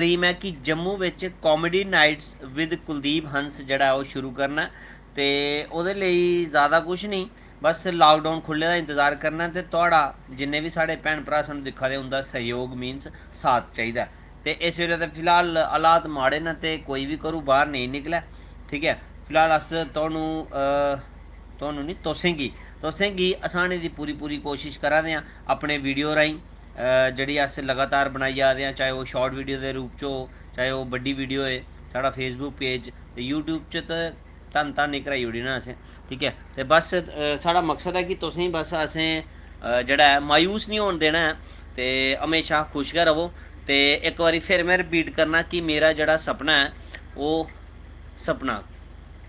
Dream है कि जम्मू विच comedy nights with Kuldeep हंस जड़ा वो शुरू करना ते ओहदे लेई ज़्यादा कुछ नहीं, बस लॉकडाउन खुल्ले दा इंतज़ार करना ते तुहाड़ा जिन्ने भी साढ़े भैन भ्रा सानूं दिक्खा दे उंदा सहयोग मीनस साथ चाहिदा। ते इस वेले ते फिलहाल हालात माड़े न ते कोई भी घरों बाहर नहीं निकले, ठीक है। फिलहाल अस तुहानूं नहीं तुसेंगी हसाने दी पूरी पूरी कोशिश करा दे आं अपने वीडियो राहीं, जड़ी अस लगातार बनाई जा रहे हैं, चाहे वो शॉर्ट वीडियो के रूप च हो, चाहे वो बड्डी वीडियो है। साढ़ा फेसबुक पेज ते यूट्यूब च तो धन धन ही कराई ओड़ी ना असें, ठीक है। तो बस साढ़ा मकसद है कि तुसें बस असें जड़ा है मायूस नहीं होन देना है, तो हमेशा खुश गै रवो। तो एक बारी फिर मैं रिपीट करना कि मेरा जड़ा सपना है वो सपना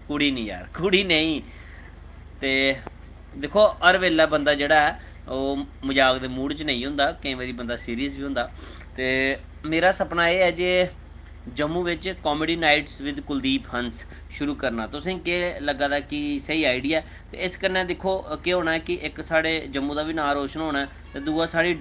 कुड़ी नहीं यार, कुड़ी नहीं। तो देखो हर वेला बंदा जड़ा है वो मजाक के मूड च नहीं होंदा, कई बारी बंदा सीरीयस भी होंदा। तो मेरा सपना यह है जे जम्मू विच कॉमेडी नाइट्स विद कुलदीप हंस शुरू करना। तुसें केह् लग्गा दा कि सही आइडिया है? तो इस कन्नै दिक्खो केह् होना है कि एक साढ़े जम्मू का भी नाम रोशन होना है, तो दूआ साढ़ी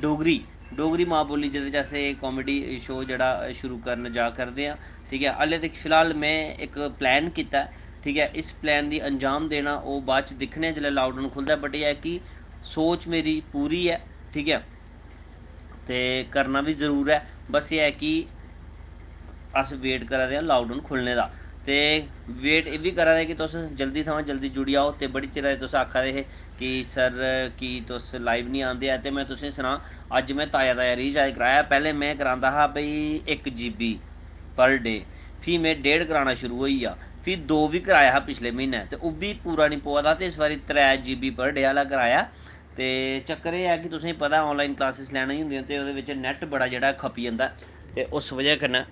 डोगरी माँ बोली जिहदे च अस कॉमेडी शो जड़ा शुरू करन जा करदे आं, ठीक है। हाले तक फिलहाल मैं एक प्लान कीता, ठीक है। इस प्लान दी अंजाम देना वो बाद च दिक्खने जिसलै लॉकडाउन खुलदा, बट यह है कि सोच मेरी पूरी है, ठीक है। तो करना भी जरूर है, बस ये है कि अस वेट करा दे लॉकडाउन खुलने का। तो वेट ये भी करा दे कि तुस जल्दी थमां जल्दी जुड़ी आओ। तो बड़ी चिर तुस आखा दे हे कि सर कि तुस लाइव नहीं आंदे है, तो मैं तुसें सनां अज मैं ताज़ा रिचार्ज कराया। पहले मैं करांदा हा बई 1 GB पर डे, फ्ही मैं 1.5 कराना शुरू होई गेआ, फ्ही 2 भी कराया हा पिछले म्हीने, तो ओह् बी पूरा नहीं पवा दा। तो इस बारी 3 GB पर डे आह्ला कराया। तो चक्कर एह् है कि तुसेंगी पता ऑनलाइन क्लासिस लैना ही होंदियां, तो ओह्दे बिच नैट बड़ा जेह्ड़ा खपी जंदा, ते उस वजह कन्नै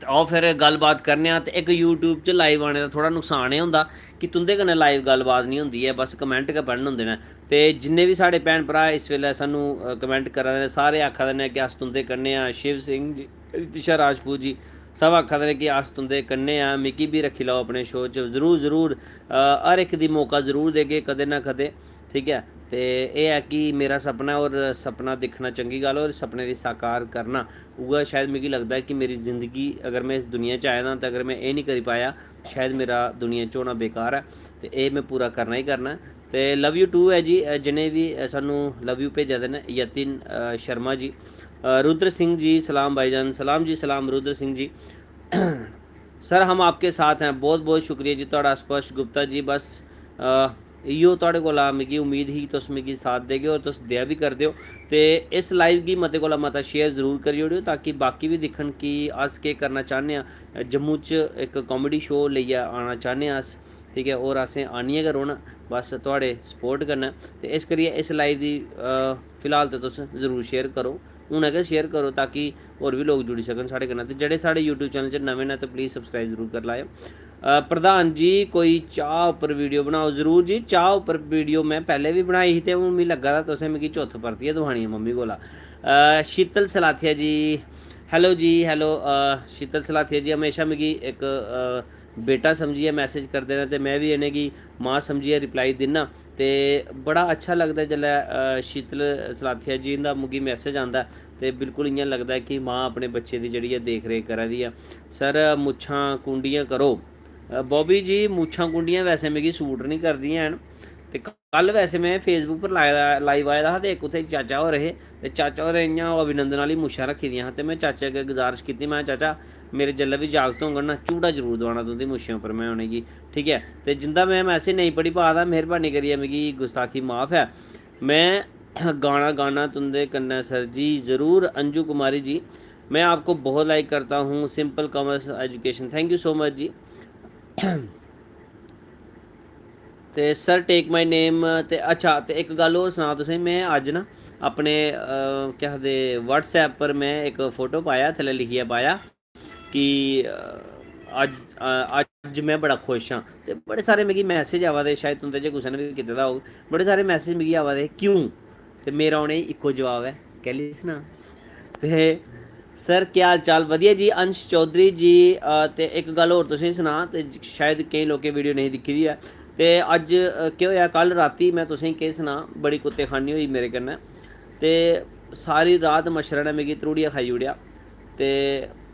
आओ फिर गल्लबात करने आं। ते इक यूट्यूब च लाइव आने दा थोड़ा नुकसान एह् होंदा कि तुंदे कन्नै लाइव गल्लबात नहीं होंदी है, बस कमेंट गै पढ़न होंदे न। ते जिन्ने भी साढ़े भैन भ्रा इस वेल्लै सानूं कमेंट करा दे न, सारे आखा दे न कि अस तुंदे कन्नै आं। शिव सिंह जी, रितिशा राजपूत जी, सब आखा दे न कि अस तुंदे कन्नै आं, मिगी भी रक्खी लैओ अपने शो च, ज़रूर हर एक दी मौका ज़रूर देगे कदें ना कदें, ठीक है। तो यह है कि मेरा सपना, और सपना दिखना चंगी गल्ल, और सपने दी साकार करना उ'ऐ शायद मिगी लगदा है कि मेरी ज़िंदगी अगर मैं इस दुनिया च आए दा, तो अगर मैं ये नहीं करी पाया शायद मेरा दुनिया च होना बेकार है। तो ये मैं पूरा करना ही करना। तो लव यू टू है जी, जिन्हें भी सानू लव यू भेजा दे न, यतिन शर्मा जी, रुद्र सिंह जी सलाम भाईजान, सलाम जी सलाम रुद्र सिंह जी। सर हम आपके साथ हैं, बहुत बहुत शुक्रिया जी तुहाड़ा स्पर्श गुप्ता जी। बस इयो तुहाड़े कोला मिगी उम्मीद ही तुस मिगी साथ देगे, और तुस देआ भी करदे हो। तो इस लाइव गी मते कोला मता शेयर जरूर करी ओड़ेओ, ताकि बाकी भी दिक्खन कि अस केह् करना चाह्न्ने आं। जम्मू च एक कॉमेडी शो लेइयै आना चाह्न्ने आं अस, ठीक है। और असें आनियै गै रौह्ना बस तुहाड़े सपोर्ट कन्नै। ते इस करियै इस लाइव दी फिलहाल तो तुस जरूर शेयर करो, हून गै शेयर करो, ताकि होर भी लोग जुड़ी सकन साढ़े कन्नै। ते जेह्ड़े साढ़े यूट्यूब चैनल च नमें न, तो प्लीज़ सबसक्राइब जरूर करी लैओ। प्रधान जी कोई चाह् उप्पर वीडियो बनाओ, जरूर जी। चाह् उप्पर वीडियो मैं पैह्ले भी बनाई ही, ते हून मिगी लग्गा दा तुसें मिगी चौथ परतियै दवानी है मम्मी कोला। शीतल सलाथिया जी, हैलो जी, हैलो। शीतल सलाथिया जी हमेशा मिगी एक बेटा समझिए मैसेज करते हैं, तो मैं भी इन्हेंगी माँ समझिए रिप्लाई दिन्ना। तो बड़ा अच्छा लगता है जिसलै शीतल सलाथिया जी का मिगी मैसेज आता, तो बिल्कुल इ'यां लगता है कि माँ अपने बच्चे की जी देख रेख करा दी है। सर मुच्छां कुंडियां करो। बॉबी जी मुच्छां कुंडियां वैसे मिगी सूट नहीं करदियां हैन। ते कल वैसे मैं फेसबुक पर लाइव आए दा हा, ते इक उत्थै चाचा होर हे, ते चाचा होरें इ'यां अभिनंदन आह्ली मुच्छां रक्खी दियां हां। ते मैं चाचा अग्गें गुजारिश कीती, मैं चाचा मेरे जेल्लै भी जागत होङन ना झूटा जरूर दवाना तुं'दी मुच्छें उप्पर मैं उ'नेंगी, ठीक है। ते जिंदा मैं मैसेज नहीं पढ़ी पा दा, मेहरबानी करियै मिगी गुस्ताखी माफ़ है। मैं गाना गाना तुं'दे कन्नै सर जी, ज़रूर। अंजू कुमारी जी मैं आपको बहुत लाइक करता हूँ, simple commerce education, thank you so much जी। ते सर टेक माई नेम। ते अच्छा, ते एक गल्ल होर सनां तुसें, मैं अज्ज ना अपने केह् आखदे व्हाट्सएप पर मैं एक फ़ोटो पाया, थल्ले लिखियै पाया कि अज्ज मैं बड़ा खुश हाँ। ते बड़े सारे मिगी मैसेज आवा दे, शायद तुंदे च कुसै ने बी कीते दा होग, बड़े सारे मैसेज मिगी आवा दे क्यों। ते मेरा उ'नेंगी इक्को जवाब है, कैह्ली सनां। ते सर क्या हाल चाल, वधिया जी। अंश चौधरी जी, ते एक गल्ल होर तुसेंगी सनां, ते शायद केईं लोकें वीडियो नहीं दिक्खी दी है। ते अज्ज केह् होया, कल राती मैं तुसेंगी केह् सनां, बड़ी कुत्ते खानी होई मेरे कन्नै। ते सारी रात मच्छरै ने मिगी त्रुड़ियै खाई ओड़ेआ। ਤੇ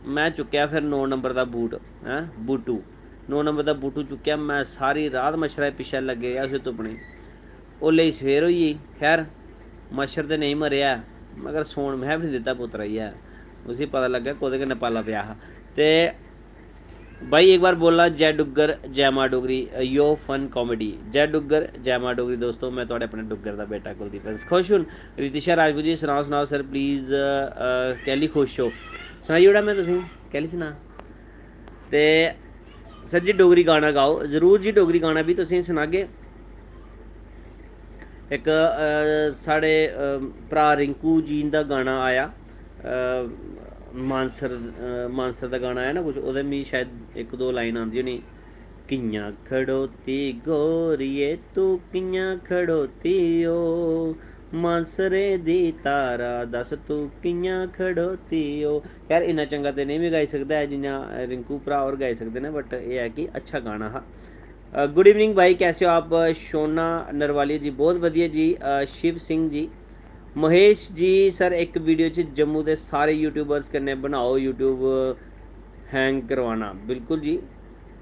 ਮੈਂ ਚੁੱਕਿਆ ਫਿਰ 9 ਨੰਬਰ ਦਾ ਬੂਟ ਹੈ ਬੂਟੂ 9 ਨੰਬਰ ਦਾ ਬੂਟੂ ਚੁੱਕਿਆ ਮੈਂ ਸਾਰੀ ਰਾਤ ਮੱਛਰਾਂ ਪਿੱਛੇ ਲੱਗੇ ਗਿਆ ਉਸੇ ਧੁੱਪਣੇ ਉਹ ਲਈ ਸਵੇਰ ਹੋਈ ਖੈਰ मच्छर तो नहीं मरिया मगर सोन मैं भी नहीं दिता पुत्रा ही है उसी पता लगा कोदे कन्नै पाला पिया हा ते भाई एक बार बोलना जय डुग्गर जय मां डोगरी यो फन कॉमेडी जय डुग्गर जय मां डोगरी दोस्तों मैं थोड़े अपने डुग्गर का बेटा कुलदीप खुश हूँ रितिशा राजपूत जी सुनाओ सर प्लीज़ कैली खुश हो सुनाई ओड़ा मैं तुसें कैली सुना ते सर जी डोगरी गाना गाओ जरूर जी डोगरी गाना भी तुसें सनागे एक साढ़े भरा रिंकू जी का गाना आया मानसर का गाना आया ना कुछ वो मिगी शायद एक दो लाइन आती होनी कियां खड़ोती गोरिए तू कियां खड़ोती ओ मानसरे दी तारा दस तू कियां खड़ोती ओ यार इन्ना चंगा तो नहीं भी गाई सकता है जियां रिंकू भरा और गाई सकते हैं बट यह है कि अच्छा गाना हा गुड इवनिंग भाई कैसे हो आप शोना नरवालिया जी बहुत वधिया जी शिव सिंह जी महेश जी सर एक वीडियो च जम्मू के सारे यूट्यूबर्स कन्नै बनाओ यूट्यूब हैंग करवाना बिल्कुल जी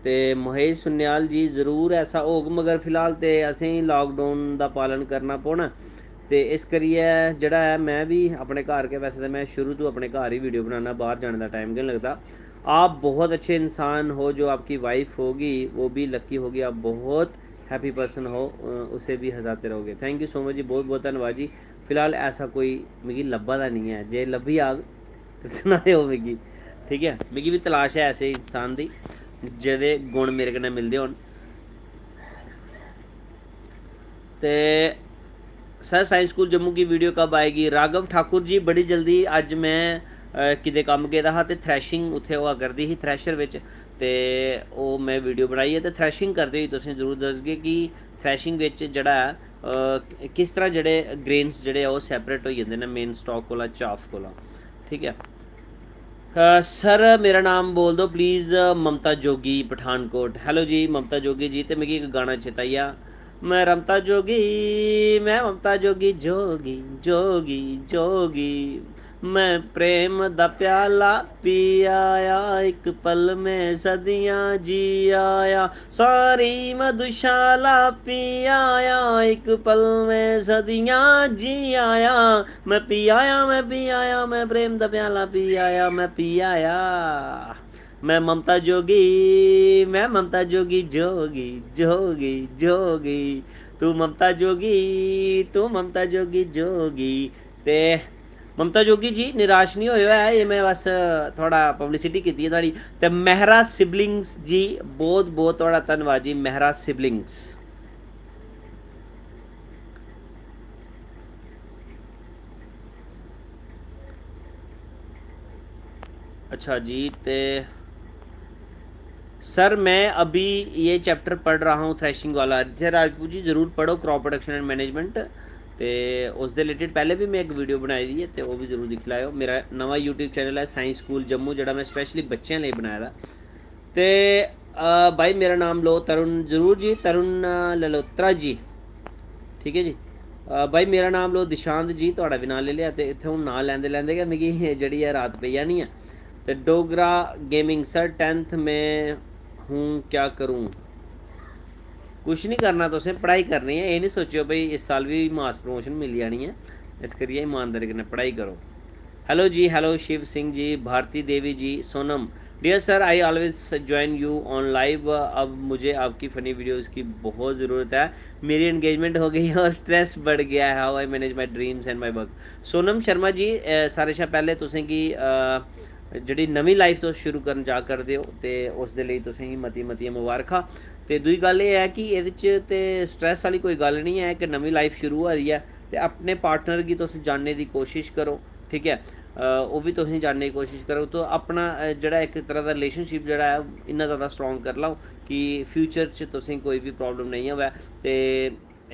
ते महेश सुन्याल जी ज़रूर ऐसा होग मगर फिलहाल तो असें लॉकडाउन का पालन करना पौना तो इस करियै जेह्ड़ा है मैं भी अपने घर के वैसे तो मैं शुरू तो अपने घर ही वीडियो बनाना बाहर जाने का टाइम नहीं लगता आप बहुत अच्छे इंसान हो जो आपकी वाइफ होगी वो भी लकी होगी आप बहुत हैप्पी पर्सन हो उसे भी हंसाते रहोगे थैंक यू सो मच जी बहुत बहुत धन्यवाद जी फिलहाल ऐसा कोई मिगी लब्भा दा नहीं है जे लब्भी आग तो सनाओ मिगी ठीक है मिगी भी तलाश है ऐसे इंसान दी जेह्दे गुण मेरे कन्नै मिलदे होन ते सर साइंस स्कूल जम्मू की वीडियो कब आएगी राघव ठाकुर जी बड़ी जल्दी अज मैं किते कम्म गेदा हा ते थ्रैशिंग उत्थे होआ करदी ही थ्रैशर विच ते ओह् मैं वीडियो बनाई है ते थ्रैशिंग करदे होई तुसें जरूर दसगे कि थ्रैशिंग विच जेह्ड़ा ऐ किस तरह जेह्ड़े ग्रेन्स जेह्ड़े ओह् सैपरेट होई जंदे न मेन स्टॉक कोला चाफ कोला ठीक है सर मेरा नाम बोल दो प्लीज़ ममता जोगी पठानकोट हेलो जी ममता जोगी जी ते मिगी एक गाना चेता आई आ मैं रमता जोगी मैं ममता जोगी जोगी जोगी जोगी मैं प्रेम दा प्याला पी आया एक पल में सदियां जी आया सारी मधुशाला पी आया एक पल में सदियां जी आया मैं पी आया मैं पी आया मैं प्रेम दा प्याला पी आया मैं पी आया मैं ममता जोगी मैं ममता जोगी जोगी जोगी जोगी तू ममता जोगी तू ममता जोगी जोगी ते ममता जोगी जी निराश नहीं होए है ये मैं बस थोड़ा पब्लिसिटी की है थोड़ी तो मेहरा सिबलिंग्स जी बहुत बहुत थोड़ा धन्यवाद जी मेहरा सिबलिंग्स अच्छा जी ते सर मैं अभी ये चैप्टर पढ़ रहा हूँ थ्रैशिंग वाला जैसे राजपूत जी ज़रूर पढ़ो क्रॉप प्रोडक्शन एंड मैनेजमेंट तो उस दे रिलेटेड पहले भी मैं एक वीडियो बनाई दी है तो वो भी जरूर दिक्खी लैओ मेरा नवा यूट्यूब चैनल है साइंस स्कूल जम्मू जेह्ड़ा मैं स्पैशली बच्चों लिए बनाया दा ते भाई मेरा नाम लो तरुण जरूर जी तरुण ललोत्रा जी ठीक है जी भाई मेरा नाम लो दिशांत जी थोड़ा भी नाम ले लिया तो इत्थै हूँ नाम लैंदे लैंदे गै मिगी जेह्ड़ी है रात पेई जानी है तो डोगरा गेमिंग सर 10th में हूँ क्या करूँ कुछ नहीं करना तुसें पढ़ाई करनी है ये नहीं सोचो भाई इस साल भी मास प्रमोशन मिल जानी है इस करियै ईमानदारी कन्नै पढ़ाई करो हेलो जी hello Shiv Singh ji Bharti Devi ji Sonam dear sir I always join you on live अब मुझे आपकी फ़नी वीडियोस की बहुत ज़रूरत है मेरी एंगेजमेंट हो गई है और स्ट्रेस बढ़ गया है how I manage my dreams and my work Sonam Sharma ji सारे शा पैह्ले तुसें गी ਜਿਹੜੀ नवीं लाइफ तुस शुरू करन जा करदे हो ते उस दे लेई तुसें गी मती मतियां मुबारखां ते दूई गल्ल एह् है कि एह्दे च ते स्ट्रेस आह्ली कोई गल्ल नहीं है कि नवीं लाइफ शुरू होआ दी है ते अपने पार्टनर गी तुस जानने दी कोशिश करो ठीक है ओह् बी तुसें जानने दी कोशिश करो तो अपना जेह्ड़ा इक तरह दा रिलेशनशिप जेह्ड़ा है इन्ना ज़्यादा स्ट्रांग करी लैओ कि फ्यूचर च तुसें कोई भी प्रॉब्लम नहीं होवै ते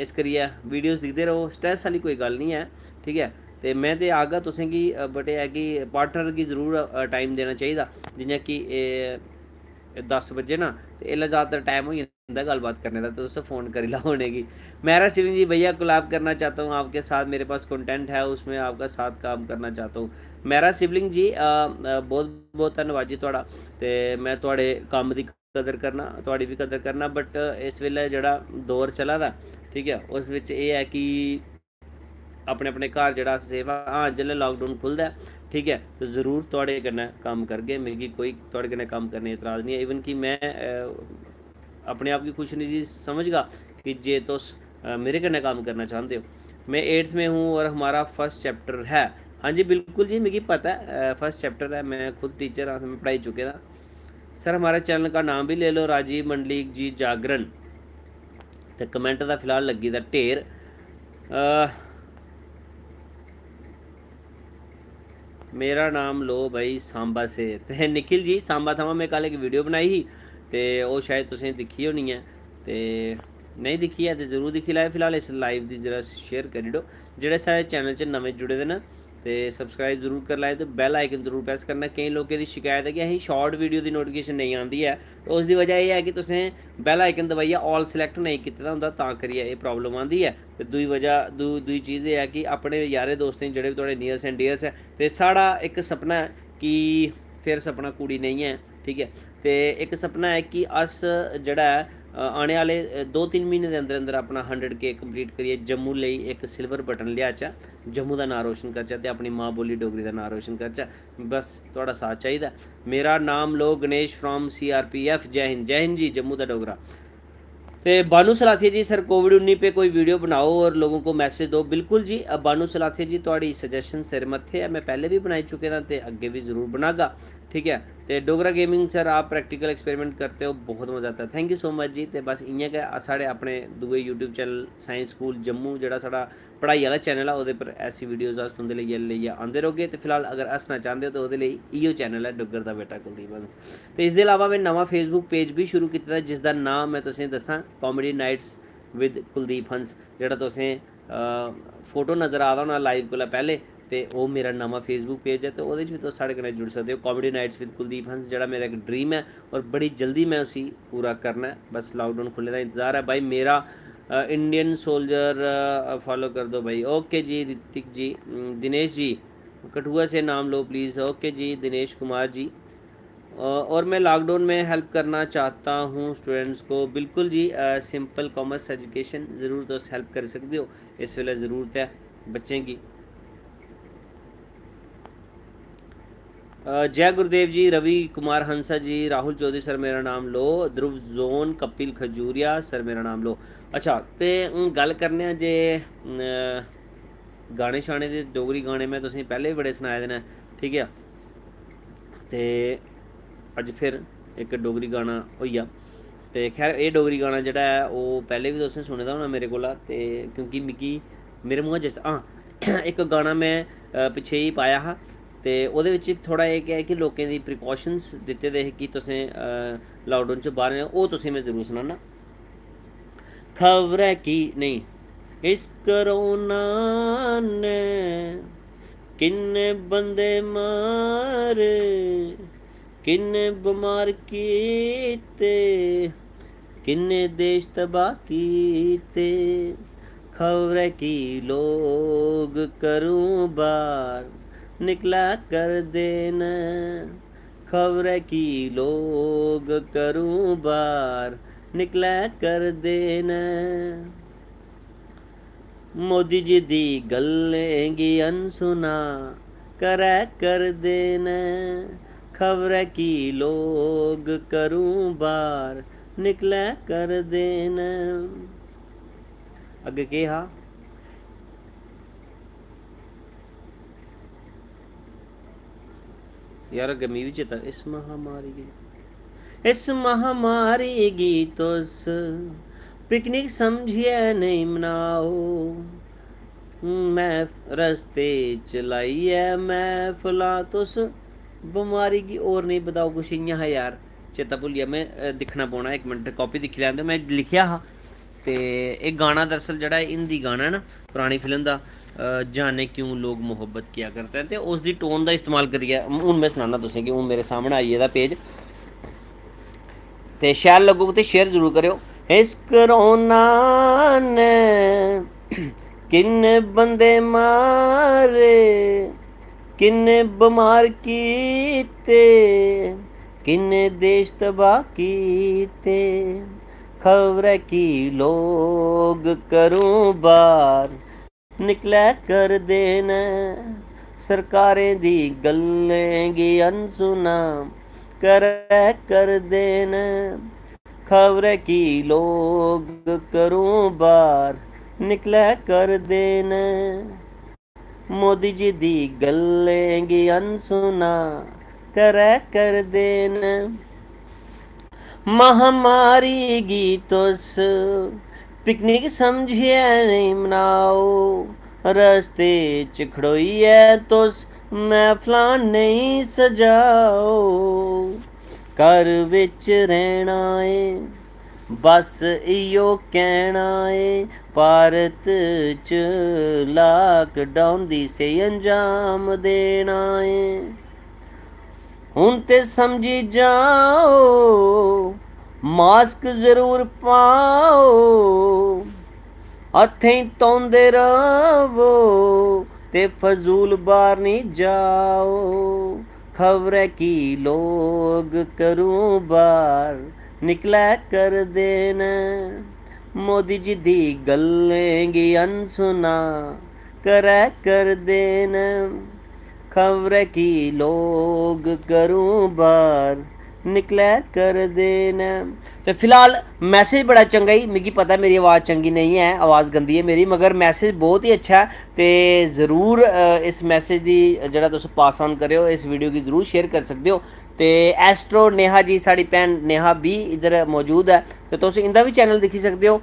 इस करियै वीडियोज़ दिखदे रहो स्ट्रेस आह्ली कोई गल्ल नहीं है ठीक है तो मैं तो आगा तुसें गी बट एह् है कि पार्टनर गी जरूर टाइम देना चाहिदा जियां कि 10 बजे ना ते एल्लै ज़्यादातर टाइम होई ਹੁੰਦਾ गलबात करने का, तो दोस्तों फ़ोन कर ला होने की। मेरा सिविंग जी भैया कोलैब करना चाहता हूँ आपके साथ, मेरे पास कंटेंट है उसमें आपका साथ काम करना चाहता हूँ। मेरा सिबलिंग जी बहुत बहुत धन्यवाद जी थोड़ा, तो मैं थोड़े काम की कदर करना, थोड़ी भी कदर करना, बट इस वेले जड़ा दौर चला दा, ठीक है, उस विच ये है कि अपने अपने घर जड़ा सेवा, हाँ जिसले लॉकडाउन खुलदा ठीक है, तो जरूर थोड़े कन्नै कम्म करगे, मिगी कोई थोड़े कन्नै कम्म करने एतराज़ नहीं है। इवन कि मैं अपने आप की खुश निजी समझगा कि जे तुस मेरे कन्नै कम्म करना चाहते हो। मैं 8th में हूँ और हमारा फर्स्ट चैप्टर है। हाँ जी बिल्कुल जी, मुझे पता है फर्स्ट चैप्टर है, मैं खुद टीचर हाँ, मैं पढ़ाई चुके था। सर हमारे चैनल का नाम भी ले लो, राजीव मंडलिक जी जागरण। तो कमेंट का फिलहाल लगी था ढेर। मेरा नाम लो भाई सांबा से। ते निखिल जी सांबा थमां मैं कल एक वीडियो बनाई ही, ते वो शायद तुसें दिक्खी होनी है, ते नहीं दिक्खी है तो जरूर दिक्खी लैओ। फिलहाल इस लाइव दी जरा शेयर करी ओड़ो। जेह्ड़े साढ़े चैनल च नमें जुड़े दे न ते सब्सक्राइब जरूर कर लैओ, ते बैल आइकन जरूर प्रेस करना। केईं लोकें दी शिकायत है कि असें शॉर्ट वीडियो दी नोटिफिकेशन नहीं आंदी है, तो उसदी वजह एह् है कि तुसें बैल आइकन दबाइयै ऑल सिलेक्ट नेईं कीते दा होंदा, तां करियै एह् प्रॉब्लम आंदी है। ते दूई वजह दूई चीज़ एह् है कि अपने यारें दोस्तें जेह्ड़े बी थुआढ़े नियर्स एंड डियर्स ऐ, ते साढ़ा इक सपना है कि फिर सपना कुड़ी नहीं है, ठीक है, ते इक सपना है कि अस जेह्ड़ा है आने आह्ले 2-3 म्हीने दे अंदर अंदर अपना 100K कंप्लीट करियै जम्मू लेई इक सिल्वर बटन लियाचै, जम्मू दा नांऽ रोशन करचै ते अपनी मां बोली डोगरी दा नांऽ रोशन करचै। बस थुआढ़ा साथ चाहिदा। मेरा नाम लो गणेश फ्रॉम CRPF। जय हिंद जी, जम्मू दा डोगरा। तो बानू सलाथिया जी, सर कोविड-19 पे कोई वीडियो बनाओ और लोगों को मैसेज दो। बिल्कुल जी बानू सलाथिया जी, थोड़ी सजेशन सिर मत्थे है, मैं पहले भी बनाई चुके दा ते अग्गे भी जरूर बनागा, ठीक है। तो डोगरा गेमिंग सर आप प्रैक्टिकल एक्सपेरिमेंट करते हो, बहुत मज़ा आता है, थैंक यू सो मच जी। तो बस इ'यां गै साढ़े अपने दूए YouTube channel science school Jammu जेह्ड़ा साढ़ा पढ़ाई आह्ला चैनल है, ओह्दे पर ऐसी वीडियोज़ अस तुंदे लेइयै आंदे रौह्गे। तो फिलहाल अगर हस्सना चाहते हो तो ओह्दे लेई इयो चैनल है डुग्गर दा बेटा कुलदीप हंस। तो इसदे अलावा मैं नवां फेसबुक पेज भी शुरू कीते दा, जिसदा नाम मैं तुसें दस्सां कॉमेडी नाइट्स विद कुलदीप हंस। जेह्ड़ा तुसें फोटो नज़र आ दा होना लाइव कोला पैह्ले, ते ओह् मेरा नवां फेसबुक पेज है, तो ओह्दे च बी तुस साढ़े कन्नै जुड़ी सकदे हो। कॉमेडी नाइट्स विद कुलदीप हंस जेह्ड़ा मेरा एक ड्रीम है और बड़ी जल्दी मैं उसी पूरा करना है। बस लॉकडाउन खुलने का इंतज़ार है भाई मेरा। इंडियन सोल्जर फॉलो कर दो भाई। ओके जी ऋतिक जी। दिनेश जी कठुआ से नाम लो प्लीज़। ओके जी दिनेश कुमार जी। और मैं लॉकडाउन में हेल्प करना चाहता हूँ स्टूडेंट्स को। बिल्कुल जी सिंपल कॉमर्स एजुकेशन ज़रूर तुस हेल्प कर सकते हो, इस वेले ज़रूरत है बच्चें की। जय गुरुदेव जी, रवि कुमार हंसा जी, राहुल चौधरी सर मेरा नाम लो, ध्रुव जोन, कपिल खजूरिया सर मेरा नाम लो। अच्छा तो हूँ गल करने जे गाने शाने दे। डोगरी गाने मैं तुसें पैह्ले भी बड़े सनाए दे न, ठीक है। ते अज फिर एक डोगरी गाना होई गेआ। ते खैर एह् डोगरी गाना जेह्ड़ा है ओह् पैह्ले बी तुसें सुने दा होना मेरे कोला, ते क्योंकि मिगी मेरे मुहां जिस हाँ इक गाना मैं पिच्छे ही पाया हा, ते ओह्दे बिच्च थोड़ा एह् है कि लोकें दी प्रिकॉशंस दित्ते दे हे कि तुसें लॉकडाउन च बाहर ओह् तुसें मैं जरूर सनाना। खबरै की नहीं इस करोना ने किन्ने बंदे मारे, किन्ने बमार कीते, किन्ने देश तबाह कीते। खबरै की लोग करूं बार निकला कर देना, खबरै की लोग करूं बार निकला कर देना। मोदी जी दी गल्लें गी अनसुना करै कर देना, खबरै की लोग करूं बार निकलै कर देना। अग्गे केह् हा? यार अग्गे मिगी बी चेता। इस महामारी गी तुस पिकनिक समझियै नेईं मनाओ, मैं रस्ते चलाइयै मैं फलां तुस बमारी गी होर नहीं बताओ। कुछ इ'यां हा यार, चेता भुल्ली गेआ। मैं दिक्खना पौना, इक मिनट कॉपी दिक्खी लैंदे। मैं लिखेआ हा ते एह् गाना दरअसल जेह्ड़ा हिंदी गाना है ना, पुरानी फिल्म दा जाने क्यों लोग मोहब्बत किया करते हैं, ते उसदी टोन दा इस्तेमाल करियै हून मैं सनाना तुसें कि हून मेरे सामने आई गेदा पेज। ते शैल लग्गोग ते शेयर जरूर करेओ। इस करोना ने किन्ने बंदे मारे, किन्ने बमार कीते, किन्ने देश तबाह कीते। खबरै की लोग करूं बार निकलै कर देन, सरकारें दी गल्लें गी अनसुना करै कर देन। खबरै की लोग करूं बार निकलै कर देन। मोदी जी दी गल्लें गी अनसुना करै कर देन। महामारी गी तुस पिकनिक समझियै नेईं मनाओ, रस्ते च खड़ोइयै तुस महफलां नेईं सजाओ। घर बिच रैहना ऐ बस इयो कहना ऐ, भारत च लाकडाउन दी स्हेई अंजाम देना ऐ। हुन ते समझी जाओ मास्क जरूर पाओ, हत्थें धोंदे रवो ते फजूल बाहर नहीं जाओ। खबरै की लोग करूं बार निकलै कर देन। मोदी जी दी गल्लें गी अनसुना करै कर देन। खबरै की लोग करूं बार निकलै कर देन। ते फिलहाल मैसेज बड़ा चंगा ही, मिगी पता मेरी आवाज़ चंगी नहीं है, आवाज़ गंदी है मेरी, मगर मैसेज बहुत ही अच्छा है। ते ज़रूर इस मैसेज दी जेह्ड़ा तुस पास ऑन करेओ, इस वीडियो गी ज़रूर शेयर करी सकदे हो। ते एस्ट्रो नेहा जी, साड़ी भैन नेहा भी इधर मौजूद है, ते तुस इंदा भी चैनल दिक्खी सकदे हो,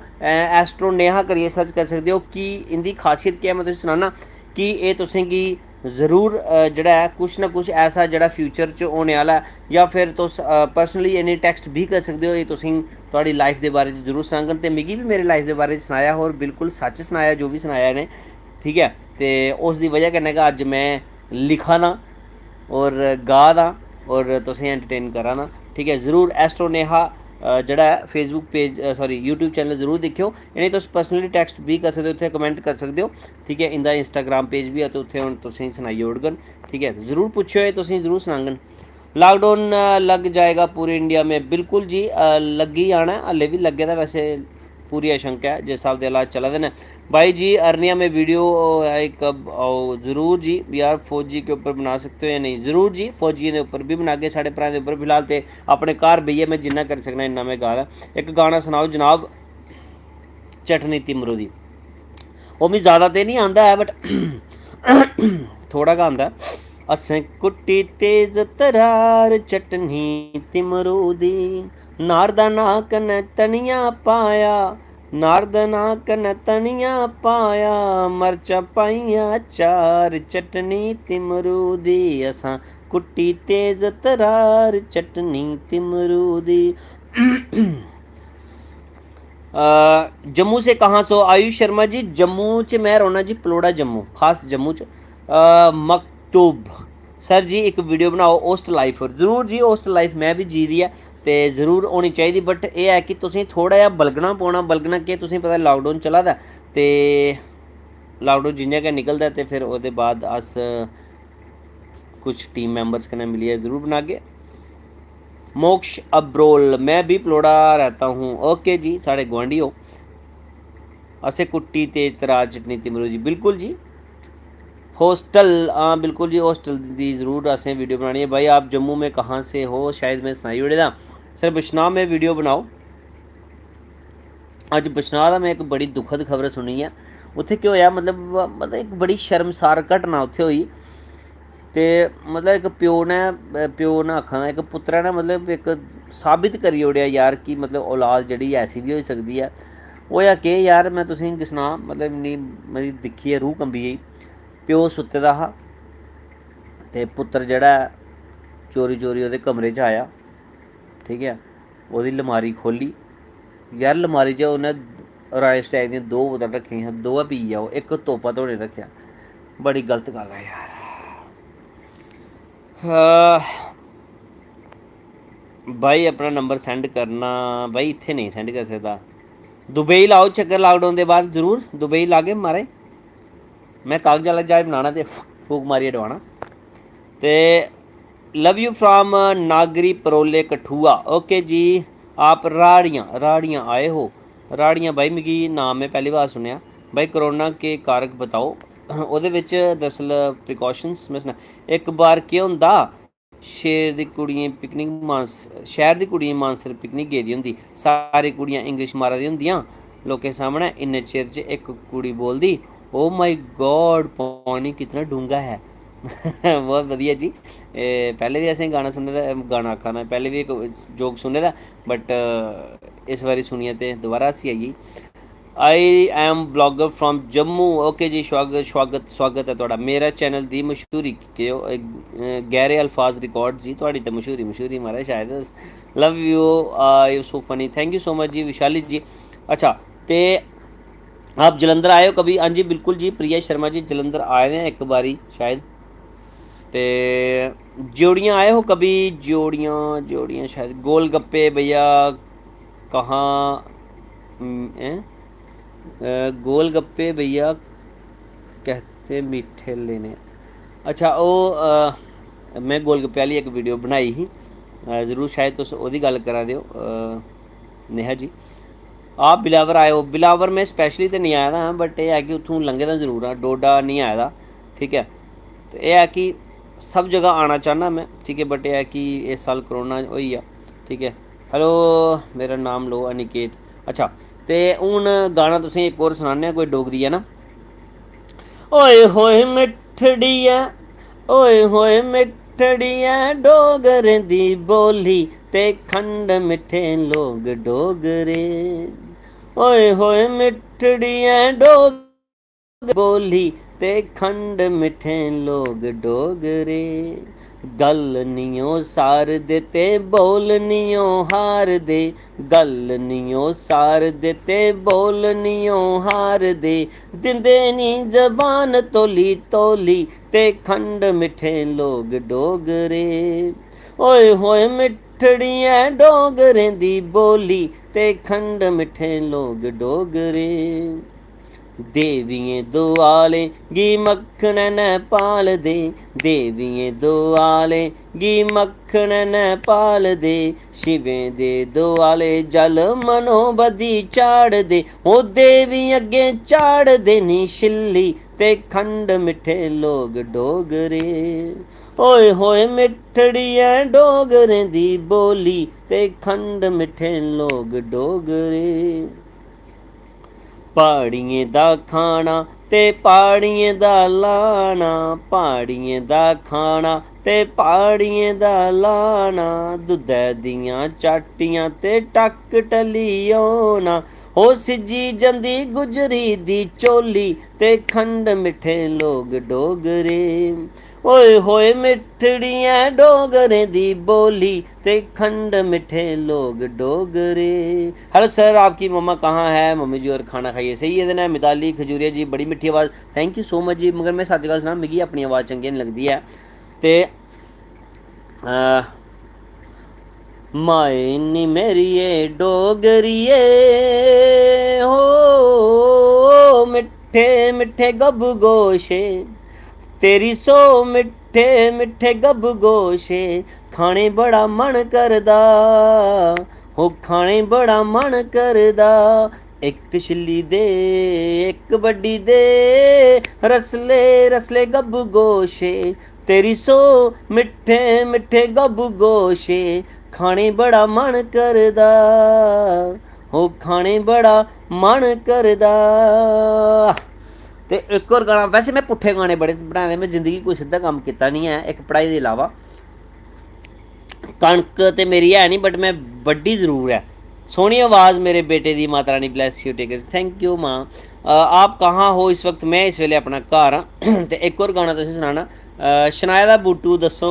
एस्ट्रो नेहा करियै सर्च करी सकदे हो। कि इंदी खासियत केह् है मैं तुसें सनाना कि एह् तुसेंगी ज़रूर जेह्ड़ा है कुछ ना कुछ ऐसा जेह्ड़ा फ्यूचर च होने आह्ला है, या फिर तुस पर्सनली इन्हें टैक्सट भी करी सकदे हो। एह् तुसेंगी थोड़ी लाइफ के बारे च जरूर सनाङन, ते मिगी भी मेरी लाइफ के बारे च सनाया, और बिल्कुल सच सनाया जो भी सनाया इ'नें, ठीक है। ते उस दी वजह कन्नै गै अज्ज मैं लिखा ना और गा दा और तुसें एंटरटेन करा ना, ठीक है। ज़रूर एस्ट्रो नेहा जेह्ड़ा है Facebook page sorry YouTube channel जरूर दिक्खेओ। इ'नें तुस पर्सनली टैक्सट भी कर सकदे हो, उत्थै कमेंट कर सकदे हो, ठीक है। इंदा इंस्टाग्राम पेज भी है, तो उत्थै हुण तुसेंगी सनाई ओड़ङन, ठीक है। ज़रूर पुच्छेओ, एह् तुसेंगी ज़रूर सनाङन। लॉकडाउन लग जाएगा पूरे इंडिया में, बिल्कुल जी लग्गी जाना है, हल्ले भी लग्गे दा वैसे पूरी आशंका है जिस स्हाब दे हालात चला दे न। भाई जी अरनिया में वीडियो एक ज़रूर जी यार, फौजी के ऊपर बना सकते हो या नहीं? ज़रूर जी, फौजियों के ऊपर भी बनागे, साढ़े भ्राएं दे उप्पर। फिलहाल तो अपने घर बेहियै मैं जिन्ना करी सकना इन्ना मैं गा दा। एक गाना सनाओ जनाब चटनी तिमरू दी। ओह् मिगी ज़्यादा ते नहीं आंदा है, बट थोड़ा गै आंदा है। असें कुट्टी तेज तरार चटनी तिमरू दी, नारदाना कन्नै धनिया पाया, नारदाना कन्नै धनिया पाया, मर्चां पाइयां चार चटनी तिमरू दी। असां कुट्टी तेज तरार चटनी तिमरू दी। जम्मू से कहाँ सो? आयुष शर्मा जी जम्मू च मैं रौह्ना जी, पलोड़ा जम्मू, खास जम्मू च। मकतूब सर जी एक वीडियो बनाओ होस्ट लाइफ पर। जरूर जी, होस्ट लाइफ मैं भी जी दी है, ते जरूर होनी चाहिए, बट एह् है कि तुसें थोड़ा जिहा बलगना पौना। बलगना केह्, तुसें पता लॉकडाउन चला दा, ते लॉकडाउन जियां गै निकलदा ते फिर ओह्दे बाद अस कुछ टीम मैंबर्स कन्नै मिलियै ज़रूर बनागे। मोक्ष अब्रोल मैं भी पलोड़ा रहता हूँ, ओके जी, साढ़े गुआंढी हो। असें कुट्टी तेज तरार चटनी तिमरू जी, बिल्कुल जी। हॉस्टल, हाँ बिल्कुल जी, हॉस्टल की ज़रूर असें वीडियो बनानी है। भाई आप जम्मू में कहाँ से हो? शायद मैं सनाई ओड़े दा। सर बिश्नाह में वीडियो बनाओ। अज बिश्नाह दा मैं एक बड़ी दुखद खबर सुनी है। उत्थे केह् होया, मतलब एक बड़ी शर्मसार घटना उत्थे होई। ते मतलब एक प्यो ने आखा दा, एक पुत्रै ने मतलब एक साबित करी ओड़ेआ यार कि मतलब औलाद जेह्ड़ी ऐसी बी होई सकदी है। होया केह् यार, मैं तुसेंगी सनां, मतलब इन्नी मेरी दिक्खियै रूह कंबी गेई। प्यो सुत्ते दा हा, ते पुत्तर जेह्ड़ा चोरी चोरी ओह्दे कमरे च आया, ठीक है। ओह्दी लमारी खोली यार, लमारी च उन्नै रायल स्टैग दियां 2 बोतलां रक्खी दियां, दोऐ पी गेआ ओह्, इक तोपा धोने रक्खेआ। बड़ी गलत गल्ल है यार। भाई अपना नंबर सेंड करना, भाई इत्थै नहीं सेंड करी सकदा। दुबई लाओ चक्कर लॉकडाउन के बाद जरूर दुबई लागे मारे मैं कागज वाला चाय बनाना तो फूक मारिए डवाना तो love you from Nagri Parole Kathua okay जी आप राड़ियाँ आए हो राड़ियाँ भाई मिगी नाम मैं पहली बार सुनया भाई कोरोना के कारक बताओ ਉਹਦੇ ਵਿੱਚ दरअसल प्रिकॉशनस मैं सुना एक बार केह् होंदा शेर दी कुड़ियें पिकनिक शहर दी कुड़ियें मानसर पिकनिक गेदी होंदी सारी कुड़ियां इंग्लिश मारा दी होंदियां लोकें सामने इन्ने चिर च एक कुड़ी बोलदी ओ माय गॉड पानी कितना डूंगा है बहुत वधिया जी पहले भी असें गाना सुने दा गाना आखा दा पहले भी एक जोक सुने दा बट इस बारी सुनिए ते दोबारा हसी आई गेई I am blogger from Jammu okay जी स्वागत है थोड़ा मेरा चैनल दी मशहूरी के गहरे अल्फाज रिकॉर्ड जी थोड़ी तो मशहूरी मारा शायद love you you so funny thank you so much जी विशाली जी अच्छा ते आप जलंधर आए हो कभी हाँ जी बिल्कुल जी प्रिया शर्मा जी जलंधर आए हैं एक बारी शायद ते जोड़ियाँ आए हो कभी जोड़ियाँ शायद गोलगप्पे भैया कहाँ गोलगप्पे भैया कहते मीठे लेने अच्छा वो मैं गोलगप्पे वाली एक वीडियो बनाई ही ज़रूर शायद तुस ओह्दी गल्ल करा दे हो नेहा जी आप बिलावर आए हो बिलावर में स्पैशली तो नहीं आया था बट यह है कि उत्थूं लंघे दा जरूर हाँ डोडा नहीं आया था ठीक है तो यह है कि सब जगह आना चाहना मैं ठीक है बट यह है कि इस साल करोना होई गया ठीक है हेलो मेरा नाम लो अनिकेत अच्छा तो हूँ गाना तुसें एक होर सनाने कोई डोगरी है ना ओए होए मिठड़िया ओए होए मिठड़िया डोगरें दी बोली ते खंड मिठे लोग डोगरे ओए होए मिठड़िया डोग बोली ते खंड मिठे लोग डोगरे गल नियो सार दे ते बोल नियो हार दे गल नियो सार दे ते बोल नियो हार दे दिंदे नी जबान तोली तोली ते खंड मिठे लोग डोगरे ओए होए मिठड़ियाँ डोगरें दी बोली ते खंड मिठे लोग डोगरे देवियें दुआले गी मक्खन न पाल दे देवियें दुआले गी मक्खन न पाल दे शिवें दे दुआले जल मनोबदी चाड़ दे ओ देवी अग्गे चाड़ दे नी शिल्ली ते खंड मिठे लोग डोगरे ओए होए मिठड़ियाँ डोगरें दी बोली ते खंड मिठे लोग डोगरे पहाड़ियें दा खाना ते पहाड़ियें दा लाना पहाड़ियें दा खाना ते पहाड़ियें दा लाना दुद्धै दियां चाटियां ते टक टली औना हो सिज्जी जंदी गुजरी दी चोली ते खंड मिठे लोग डोगरे ओए होए मिठड़ियाँ डोगरें दी बोली ते खंड मिठे लोग डोगरे हेलो सर आपकी मम्मा कहाँ है मम्मी जी और खाना खाइए सही है ना मिताली खजूरिया जी बड़ी मिठी आवाज़ थैंक यू सो मच जी मगर मैं सच गल सना मिगी अपनी आवाज़ चंगी नहीं लगती है ते माए नी मेरिए डोगरिए हो मिठे मिठे गब गोशे तेरी सो मिठे मिठे गब गोशे खाने बड़ा मन करदा हो खाने बड़ा मन करदा एक छिल्ली दे एक बड्डी दे रसले रसले गब गोशे तेरी सो मिठे मिठे गब गोशे खाने बड़ा मन करदा हो खाने बड़ा मन करदा ते एक और गाना वैसे मैं पुट्ठे गाने बड़े बनाए मैं जिंदगी कोई सीधा कम्म कीता नहीं है एक पढ़ाई के अलावा कणक ते मेरी है नहीं बट मैं बड्डी जरूर है सोहनी आवाज़ मेरे बेटे दी Mata Rani bless you take thank you माँ आप कहाँ हो इस वक्त मैं इस वेले अपना घर हाँ ते एक और गाना तुसें सनाना शनाया दा बूटू दस्सो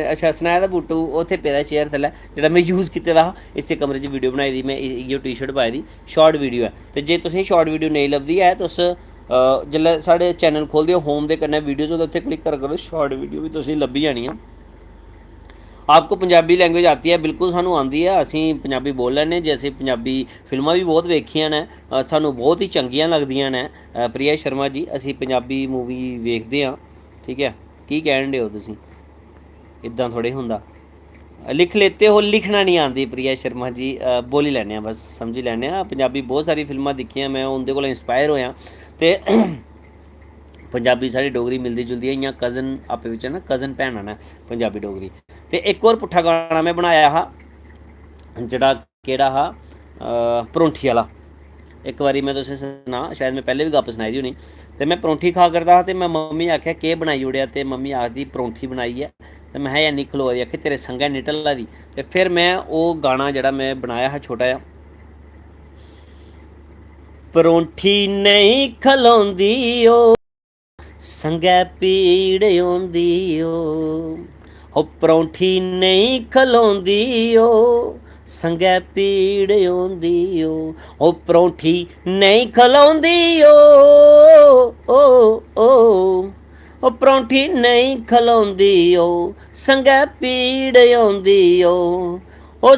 अच्छा शनाया दा बूटू उत्थे पेदा चेयर थल्लै जेह्ड़ा मैं यूज़ कीते दा हा इस्सै कमरे च वीडियो बनाई दी मैं इ'यै टी शर्ट पाई दी शार्ट वीडियो है ते जे तुसें शार्ट वीडियो नेईं लभदी है तुस जिसलै साढ़े चैनल खोलदे हो होम दे कन्नै वीडियोज़ होंदा उत्थे क्लिक करा करो शार्ट वीडियो भी तुसेंगी लब्भी जानियां आपको पंजाबी लैंग्वेज आती है? बिल्कुल सानू आती है, असी पंजाबी बोल लैने। जे असी पंजाबी फिल्मां भी बहुत वेखियां ने, सानू बहुत ही चंगियां लगदियां ने। प्रिया शर्मा जी, असी पंजाबी मूवी वेखदे हाँ, ठीक है। की कहन डे हो तुसीं? इदां थोड़े हुंदा। लिख लेते हो, लिखना नहीं आती प्रिया शर्मा जी, बोली लैने बस, समझी लैने। पंजाबी बहुत सारी फिल्मां दिक्खियां मैं, उंदे कोला इंस्पायर होया ते पंजाबी साढ़ी डोगरी मिलदी जुलदी है, इ'यां कज़न आपे बिच्च ना, कज़न भैनां ने पंजाबी डोगरी। ते एक होर पुट्ठा गाना मैं बनाया हा, जेह्ड़ा केह्ड़ा हा, परौंठी आह्ला। इक बारी मैं तुसें सनां, शायद मैं पैह्लें बी गप्प सनाई दी होनी। ते मैं परौंठी खा करदा हा, ते मैं मम्मी गी आखेआ केह् बनाई ओड़ेआ, ते मम्मी आखदी परौंठी बनाई ऐ। ते मैं है नी खलोआ दी, आखी तेरे संगै निं ढला दी। ते फिर मैं ओह् गाना जेह्ड़ा मैं बनाया हा छोटा जेहा, परौंठी नेईं खलोंदी ओ संगै पीड़ होंदी ओ परौंठी नेईं खलोंदी ओ संगै पीड़ होंदी ओ परौंठी नेईं खलोंदी ओ परौंठी नेईं खलोंदी ओ संगै पीड़ होंदी ओ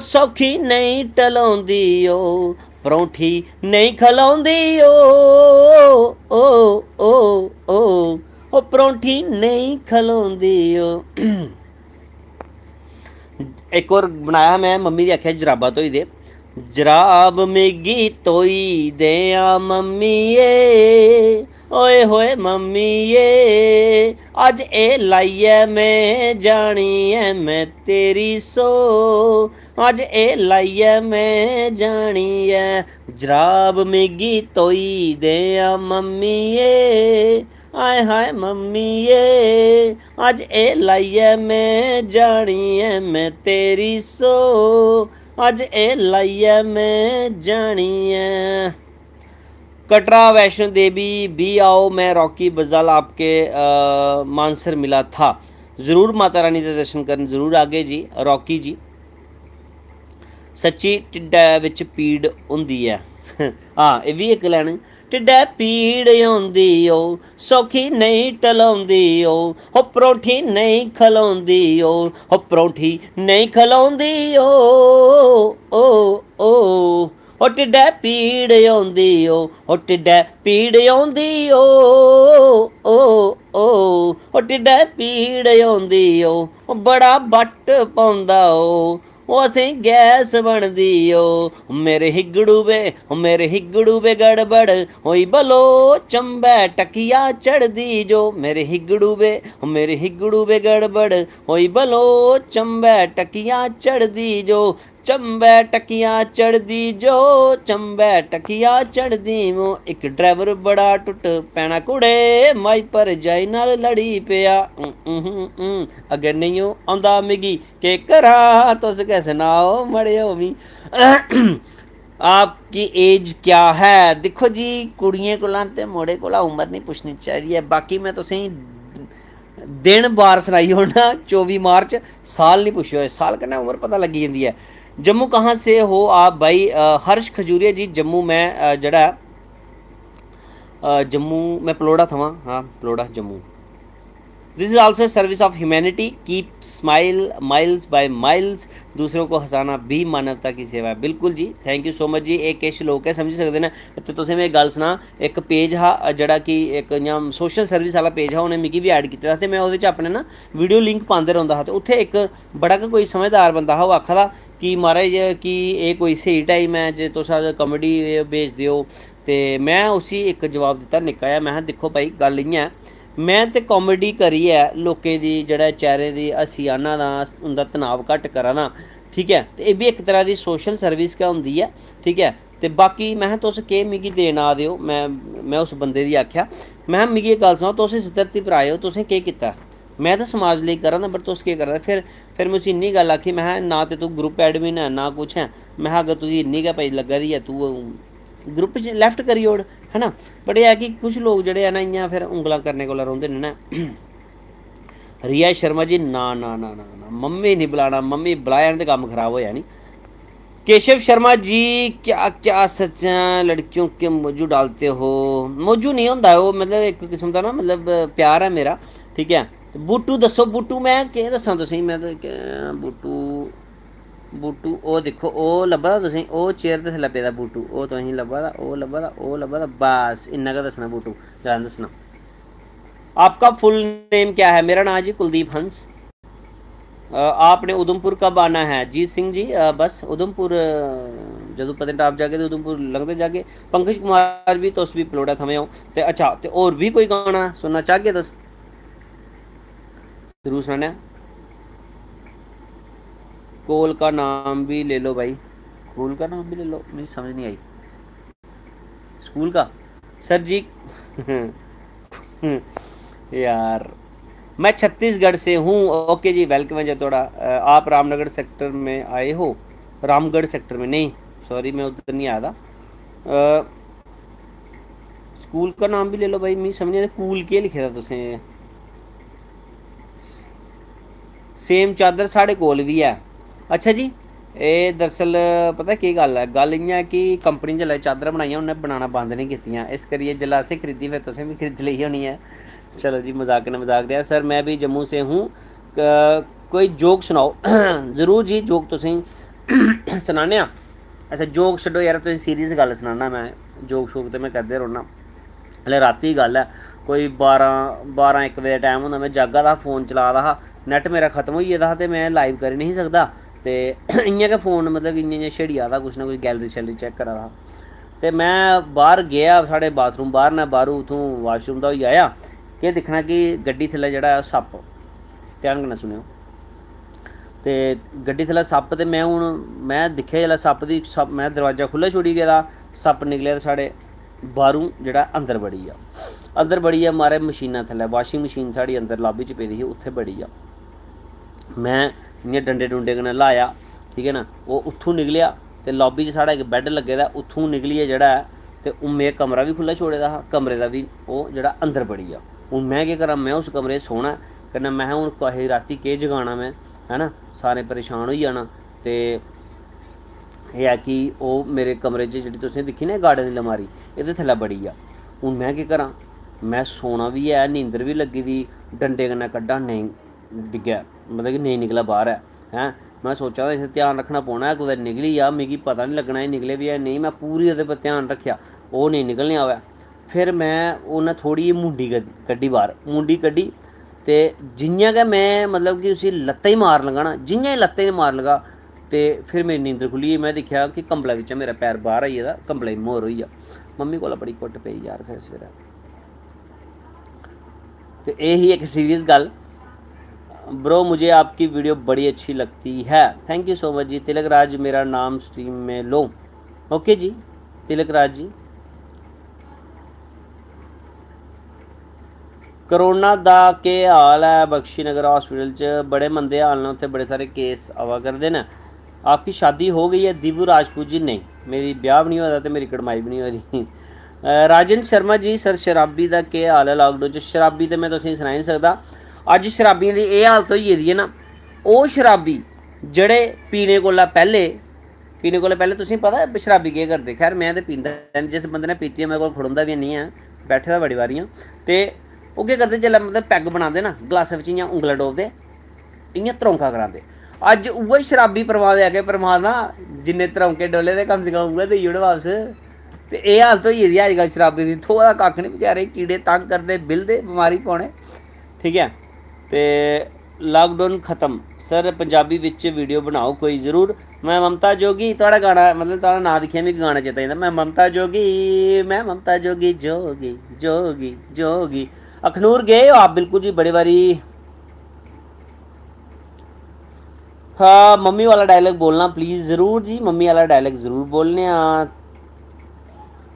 सौखी नेईं टलोंदी ओ परौंठी नेईं खलोंदी ओ परौंठी नेईं खलोंदी ओ। एक और बनाया मैं, मम्मी दी आखेआ जराबा धोई दे, जराब मिगी धोई देआ मम्मीए, ओए होए मम्मीए, अज एह् लाइयै मैं जानी ऐ मैं तेरी सो, अज एह् लाइयै मैं जानी ऐ, जराब मिगी धोई देआ मम्मीए, आए हाय मम्मीए, अज एह् लाइयै मैं जानी ऐ मैं तेरी सो, अज एह् लाइयै मैं जानी ऐ। कटरा वैष्णो देवी भी आओ, मैं रॉकी बजाल आपके मानसर मिला था, ज़रूर माता रानी के दर्शन करन ज़रूर आगे जी रॉकी जी। सच्ची ढिड्डै बिच पीड़ होंदी ऐ, हाँ एह् बी इक लैन, ढिड्डै पीड़ होंदी ओ सौखी नेईं टलोंदी ओ परौंठी नेईं खलोंदी ओ परौंठी नेईं खलोंदी ओ ढिड्डै पीड़ होंदी ओ ढिड्डै पीड़ होंदी ओ ढिड्डै पीड़ होंदी ओ बड़ा बट्ट पौंदा ओ असें गैस बनदी ओ मेरे हिगड़ू बे गड़बड़ होई बलो चंबै टकिया चढ़दी जो, मेरे हिगड़ू बे गड़बड़ होई बलो चंबै टकिया चढ़दी जो, चंबै टकिया चढ़दी जो, चंबै टकिया चढ़दी मो, इक ड्राइवर बड़ा टुट पैना कुड़े माई पर जाई नाल लड़ी पेआ, अगर नहीं आंदा मिगी केह् करा तुस गै सनाओ मड़ेओ मी। आपकी एज क्या है? दिक्खो जी कुड़ियें कोला ते मुड़े कोला उम्र नहीं पुछनी चाहिदी है, बाकी मैं तुसेंगी दिन बार सनाई ओड़ना, 24 मार्च साल नहीं पुछेओ, साल कन्नै उम्र पता लगी जंदी है। जम्मू कहाँ से हो आप भाई? हर्ष खजूरिया जी, जम्मू मैं जड़ा जम्मू मैं पलोड़ा थवां, हाँ Paloura Jammu. This is also service of humanity, keep smile miles by miles, दूसरों को हंसाना भी मानवता की सेवा है। बिल्कुल जी, थैंक यू सो मच जी। एक किश लोग है समझी सकते हैं। तो तुसें में गल सना, एक पेज हा जड़ा कि एक इ'यां सोशल सर्विस वाला पेज हा, उन्हें मिगी भी ऐड कीते दा, ते मैं ओह्दे च अपने ना वीडियो लिंक पांदे रौंह्दा हा। ते उत्थे एक बड़ा गै कोई समझदार बंदा हा, ओह् आखा दा कि महाराज कि एह् कोई स्हेई टाइम है जे तुस कॉमेडी भेजदे हो। ते मैं उसी एक जवाब दित्ता निक्का जेहा, मैं दिक्खो भाई गल्ल इ'यां ऐ, मैं ते कॉमेडी करियै लोकें दी जेह्ड़ा चेहरे दी हस्सी आह्ना दा, उं'दा तनाव घट्ट करा दा, ठीक है। ते एह् बी इक तरह दी सोशल सर्विस गै होंदी ऐ, ठीक है। ते बाकी मैं तुस केह् मिगी देन आ दे ओ, मैं उस बंदे दी आखेआ, मैं मिगी इक गल्ल सनाओ, तुस इस धरती पर आए हो, तुसें केह् कीता? मैं तो समाज लेई करा दा, पर तुस केह् करा दे? फिर मैं उसी इन्नी गल्ल आखी, मैं ना ते तू ग्रुप एडमिन है ना कुछ है, मैं अगर तुगी इन्नी गै भाई लग्गा दी है, तू ग्रुप च लैफ्ट करी ओड़, है ना। बट एह् है कि कुछ लोग जेह्ड़े है ना इ'यां फिर उंगलां करने कोला रौंह्दे न ना। रिया शर्मा जी, ना ना ना ना ना मम्मी नहीं बुलाना, मम्मी बुलाया तो कम्म खराब होया नहीं। केशव शर्मा जी, क्या क्या सच लड़कियों के मौजू डालते हो? मौजू नहीं होता वो, मतलब एक किस्म का ना, मतलब प्यार है मेरा, ठीक है। बूटू दसो, बूटू मैं केह् दस्सां तुसेंगी, मैं तो बूटू बूटू ओह् दिक्खो, ओह् लब्भा दा तुसेंगी, ओह् चेयर दे थल्लै पेदा बूटू, ओह् तुसेंगी लब्भा दा, ओह् लब्भा दा, ओह् लब्भा दा, बस इन्ना गै दस्सना बूटू, जादा दस्सना। आपका फुल नेम क्या है? मेरा नाम जी कुलदीप हंस। आपने उधमपुर कब आना है? जीत सिंह जी बस उधमपुर जदों पत्नीटाप जागे तो उधमपुर लगते जागे। पंकज कुमार भी तुस भी पलोड़ा थमें हो ते अच्छा, ते होर भी कोई गाना सुनना चाहगे तुस जरूर सुनाने। कोल का नाम भी ले लो भाई, कोल का नाम भी ले लो, मुझे समझ नहीं आई। स्कूल का सर जी यार मैं छत्तीसगढ़ से हूँ। ओके जी, वेलकम है जी थोड़ा। आप रामनगर सेक्टर में आए हो? रामगढ़ सेक्टर में नहीं, सॉरी मैं उधर नहीं आया था। स्कूल का नाम भी ले लो भाई, मैं समझ नहीं आता कूल के लिखे दा तुसें। सेम चादर साढ़े कोल भी है। अच्छा जी, एह् दरअसल पता केह् गल्ल है, गल्ल इ'यां है कि कंपनी जिसलै चादर बनाइयां उन्नै बनाना बंद नहीं कीतियां, इस करियै जिसलै असें खरीदी फिर तुसें भी खरीद लेई होनी है। चलो जी, मजाक ने मजाक दिया। सर मैं भी जम्मू से हूँ, कोई जोक सुनाओ। ज़रूर जी, जोक तुसें सनाने आं। अच्छा जोक छड्डो यार, तुसें सीरियस गल्ल सनाना, मैं जोक शोक तो मैं करदे रौह्ना। हल्ले राती दी गल्ल है, कोई 12-1 बजे दा टाइम होंदा, मैं जागा दा हा, फ़ोन चला दा हा, नैट मेरा खत्म होई गेदा हा ते मैं लाइव करी नहीं सकदा, ते इ'यां गै फ़ोन मतलब इ'यां इ'यां छड़िया दा कुछ ना कुछ, गैलरी शैलरी चैक करा दा हा। ते मैं बाहर गेआ, साढ़े बाथरूम बाहर ने, बाहरों उत्थूं वाशरूम दा होई आया, केह् दिक्खना कि गड्डी थल्लै जेह्ड़ा सप्प, ध्यान कन्नै सुनेओ, ते गड्डी थल्लै सप्प, ते मैं हून मैं दिक्खेआ जेल्लै सप्प दी सप्प, मैं दरवाजा खुल्ला छोड़ी गेदा, सप्प निकलेआ ते साढ़े बाहरों जेह्ड़ा अंदर बड़ी गेआ। अंदर बड़ी गेआ म्हाराज मशीना थल्लै, वाशिंग मशीन साढ़ी अंदर लाबी च पेदी ही, उत्थै बड़ी गेआ। मैं इ'यां डंडे डुंडे कन्नै ल्हाया, ठीक है ना, ओह् उत्थूं निकलेआ ते लाबी च साढ़ा इक बैड लग्गे दा, उत्थूं निकलियै जेह्ड़ा ऐ ते में कमरा भी खुल्ला छोड़े दा हा, कमरे दा बी ओह् जेह्ड़ा अंदर बड़ी गेआ। हून मैं केह् करां, मैं उस कमरे च सौना, कन्नै मैं हून कुसै दी रातीं केह् जगाना मैं, है ना, सारें परेशान होई जाना। ते एह् है कि ओह् मेरे कमरे च जेह्ड़ी तुसें दिक्खी ना गार्डन दी लमारी, एह्दे थल्लै बड़ी गेआ। हून मैं केह् करां, मैं सोना बी है, नींदर बी लग्गी दी, डंडे कन्नै कड्ढां नेईं डिग्गै, मतलब कि नेईं निकलै बाहर हैं। मैं सोचा दा इसे ध्यान रक्खना पौना है, कुदै निकली जा मिगी पता नहीं लग्गना एह् निकले बी है नेईं, मैं पूरी ओह्दे पर ध्यान रक्खेआ ओह् नेईं निकलने आवै। फिर मैं उन्नै थोड़ी जेही मुंडी कड्ढी बाहर, मुंडी कड्ढी ते जि'यां गै मैं मतलब कि उसी लत्तै गी मार लगा ना, जि'यां ही लत्तै गी मार लगा ते फिर मेरी नींदर खुल्ली गेई। मैं दिक्खेआ कि कंबलै बिच्चा मेरा पैर बाहर आई गेदा, कंबलै गी मोर होई गेआ। मम्मी कोला बड़ी कुट्ट पेई यार फिर सवेरै। तो ये ही एक सीरियस गल। ब्रो मुझे आपकी वीडियो बड़ी अच्छी लगती है, थैंक यू सो मच जी। तिलक राज मेरा नाम स्ट्रीम में लो। ओके जी तिलक राज जी। करोना दा केह् हाल है? बख्शी नगर हॉस्पिटल च बड़े मंदे हाल न, उत्थे बड़े सारे केस आवा करदे न। आपकी शादी हो गई है? दिव्यू राजपूत जी नहीं, मेरी ब्याह भी नहीं होया ते मेरी कड़माई भी नहीं होई दी। राजन शर्मा जी, सर शराबी दा केह् हाल है लाकडाउन च? शराबी ते मैं तुसेंगी सनाई नहीं सकदा। अज्ज शराबियें दी एह् हालत होई गेदी है ना, ओह् शराबी जेह्ड़े पीने कोला पैह्ले तुसेंगी पता है शराबी केह् करदे? खैर मैं ते पींदा, जिस बंदे ने पीती है मेरे कोल खड़ोंदा बी नहीं है, बैठे दा बड़ी बारियां। ते ओह् केह् करदे जेल्लै मतलब पैग बनांदे ना, गलासै बिच्च इ'यां उंगलां डोबदे, इ'यां त्रौंका करांदे। अज्ज उ'ऐ शराबी परमात्मा अग्गें परमात्मा जिन्ने त्रौंके डोले ते कम से कम उ'ऐ देई ओड़ बापस। ते एह् हालत होई गेदी अज्जकल शराबी दी, थोह्ड़ा दा कक्ख निं, बेचारे कीड़े तंग करदे, बिलदे, बमारी पौने, ठीक है। ते लॉकडाउन ख़त्म सर पंजाबी बिच वीडियो बनाओ कोई ज़रूर। मैं ममता जोगी, थोड़ा गाना मतलब थोड़ा नांऽ दिक्खियै मिगी गाना चेता आई जंदा, मैं ममता जोगी, मैं ममता जोगी, जोगी जोगी जोगी। अखनूर गए हो आप? बिल्कुल जी, बड़ी बारी। हाँ मम्मी वाला डायलॉग बोलना प्लीज़। ज़रूर जी, मम्मी वाला डायलॉग ज़रूर बोलने।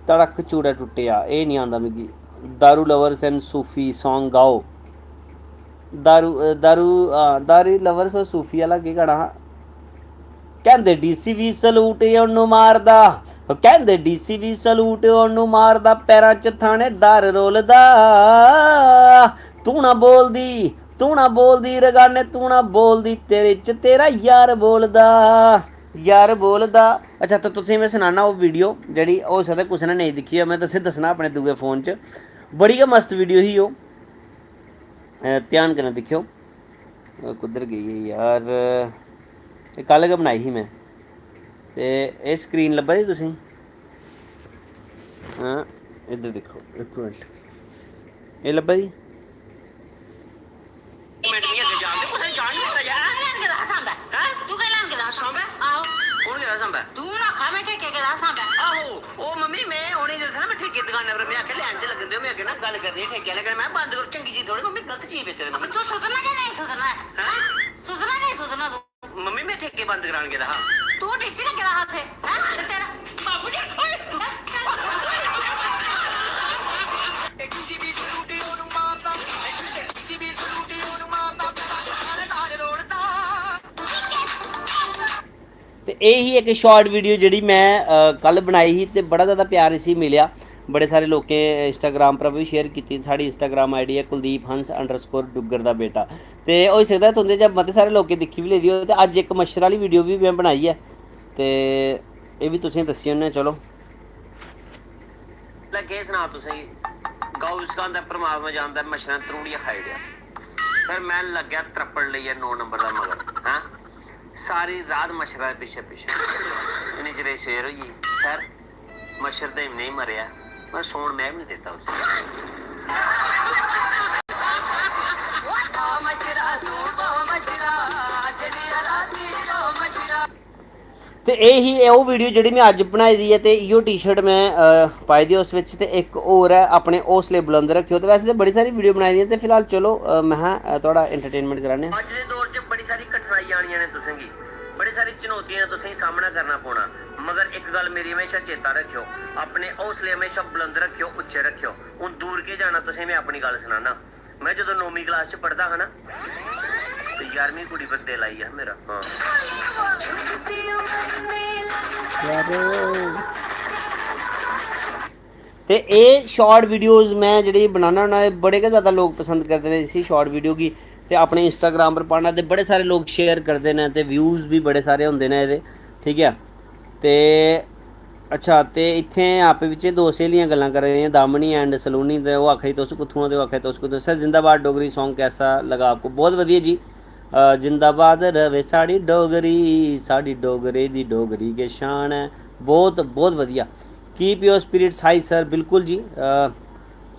तड़क चूड़ा टुट्टेआ, एह् नहीं आंदा मिगी। दारू लवर्स एंड सूफी सॉन्ग गाओ। दारू दारू दारू लवर्स और सूफी आह्ला केह् गाना हा? ਕਹਿੰਦੇ ਡੀਸੀ ਵੀ ਸਲੂਟ ਉਹਨੂੰ ਮਾਰਦਾ, ਕਹਿੰਦੇ ਡੀਸੀ ਵੀ ਸਲੂਟ ਉਹਨੂੰ ਮਾਰਦਾ, ਪੈਰਾਂ 'ਚ ਥਾਣੇਦਾਰ ਰੋਲਦਾ। ਤੂੰ ਨਾ ਬੋਲਦੀ, ਤੂੰ ਨਾ ਬੋਲਦੀ ਰਗਾਨੇ, ਤੂੰ ਨਾ ਬੋਲਦੀ, ਤੇਰੇ 'ਚ ਤੇਰਾ ਯਾਰ ਬੋਲਦਾ, यार बोलदा। अच्छा तो तुसें मैं सनाना ओह् वीडियो जेह्ड़ी हो सकदा कुसै ने नेईं दिक्खी होऐ, मैं तुसें दस्सना अपने दूए फ़ोन च, बड़ी गै मस्त वीडियो ही ओह्। ध्यान कन्नै दिक्खेओ कुद्धर गई है यार, कल गै बनाई ही मैं। ते एह् स्क्रीन लब्भा दी तुसें? हाँ इधर दिक्खो इक मिनट, एह् लब्भा दी? मम्मी मैं उन्हें दसना मैं ठेके दुकान पर मैं आखे लैन च लगन दे, मैं आखे ना गल करनी है ठेके वाले, मैं बंद करो चंगी चीज थोड़ी मम्मी गलत चीज बेच रहे तू सुधरना कि नहीं सुधरना है? सुधरना नहीं सुधरना तू? मम्मी मैं ठेके बंद कराने गया था, तू डीसी लगे रहा थे तेरा बाबू जी तो यही एक शॉर्ट वीडियो जी मैं कल बनाई ही, तो बड़ा ज़्यादा प्यार इसी मिले, बड़े सारे लोगों इंस्टाग्राम पर भी शेयर की। साड़ी इंस्टाग्राम आई डी है कुलदीप हंस _ डुग्गर दा बेटा। तो हो सकता है तुंदे च मते सारे लोगों दिक्खी भी लेदी हो। तो अज्ज एक मच्छर वाली वीडियो भी मैं बनाई है, तो ये भी तुसें दस्सी ओड़ने। चलो केह् सनां तुसें, गौ इसका परमात्मा जानता मच्छर त्रूड़िया खाई ओड़ेआ, फिर मैं लग्गेआ त्रप्पड़ लेइयै 9 नंबर का मगर। हाँ सारी रात मच्छर के पिछे पिछे इन्नी चिरे सवेर होई गई, खैर मच्छर तो नहीं मरिया, मैं सौन मैं भी नहीं देता उसे। तो यही वो वीडियो जी मैं अज बनाई दी है, तो इो टी शर्ट मैं पाई दी उस विच, ते एक होर है अपने हौसले बुलंद रखियो। तो वैसे तो बड़ी सारी वीडियो बनाई दी, तो फिलहाल चलो मैं थोड़ा एंटरटेनमेंट कराने। अज के दौर च बड़ी सारी कठिनाई आनियां ने तुसें गी, बड़ी सारी चुनौतियां तुसें सामना करना पौना, मगर एक गल मेरी हमेशा चेता रखियो, अपने हौसले हमेशा बुलंद रखियो, उच्चे रखियो। हुण दूर के जाना तुसें, मैं अपनी गल सुनाना। मैं जो 9वीं क्लास च पढ़दा हा ना, तो 11वीं कुड़ी पर दिल आई है मेरा। हाँ तो ये शॉर्ट वीडियोज़ मैं जी बनाना होना, बड़े गै ज़्यादा लोग पसंद करते हैं इसी शॉर्ट वीडियो की, तो अपने इंस्टाग्राम पर पाना, तो बड़े सारे लोग शेयर करते हैं, तो व्यूज़ भी बड़े सारे होंगे ने ये। ठीक है, तो अच्छा, तो इत्थे आपे बिच्चे 2 स्हेलियां गल्लां करा दियां, दामनी एंड सलोनी। तो वो आखा तुस कुत्थुआं, तो आखा तुस कुत्थुआं। सर जिंदाबाद डोगरी सॉन्ग कैसा लगा आपको? बहुत वधिया जी, जिंदाबाद रवे साड़ी डोगरे दी डोगरी के शान है। बहुत बहुत वधिया, keep your spirits high sir. बिल्कुल जी,